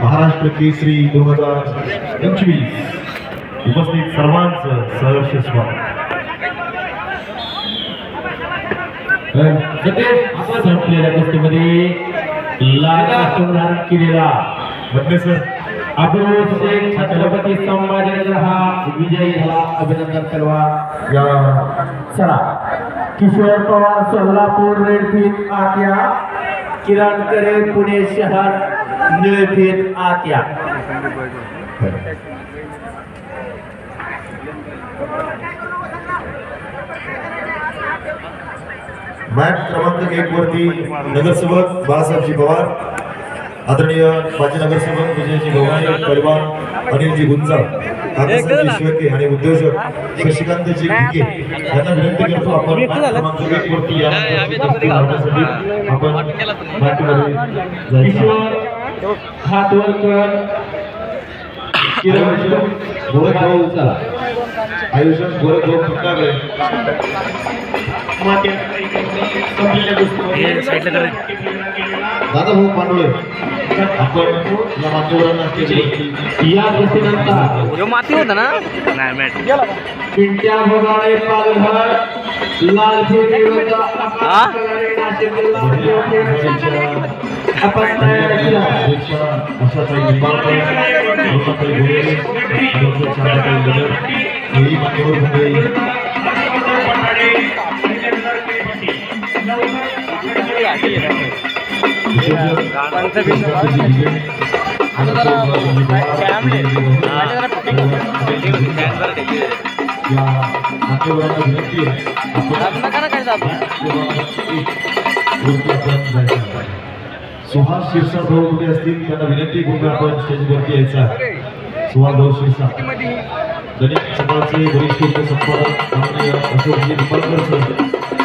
महाराष्ट्र केसरी 2025 उपस्थित सर्वांचं सहर्ष स्वागत। आपण संपलेल्या कुस्तीमध्ये लाल धारण केलेला सर अब्रुल शेख छत्रपती संभाजीनगर हा विजयी झाला। अभिनंदन करवा या चला। किशोर पवार सोलापूर रेडफीत आत्या, किरण करे पुणे शहर निळफीत आत्या। मॅच क्रमांक 1 वरती नगरसेवक बाळासाहेबजी पवार, आदरणीय माजी नगरसेवक विजयजी गवळी, परिवार अनिलजी गुंजाळ, काकासाहेब शिवके आणि उद्योजक शशिकांतजी भिके यांना विनंती करतो आपण मॅच क्रमांक 1 वरती या आपण मॅचमध्ये किशोर हातवरकर, किरण गोरखभाऊ आयुष्यात गोरखभाऊ फुटकागळे दादा भाऊ पांडुळे आपण या मान्यवरांना या कुस्तीनंतर माती होता ना नाही मॅच पिंट्या भोगाळे पालघर लालफीत विरुद्ध आपण तयार केला। अशा काही मान्यवर सुहास शिरसाट भाऊ कुठे असतील त्यांना विनंती करून आपण स्टेजवरती यायचा। सुहास भाऊ शिरसाट दैनिक सकाळचे वरिष्ठ संपादक माननीय अशोकजी निंबाळकर सर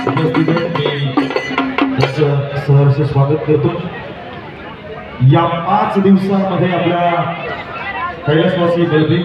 उपस्थित आहेत। मी त्यांचं सहर्ष स्वागत करतो। या 5 दिवसांमध्ये आपल्या कैलासवासी बलबीर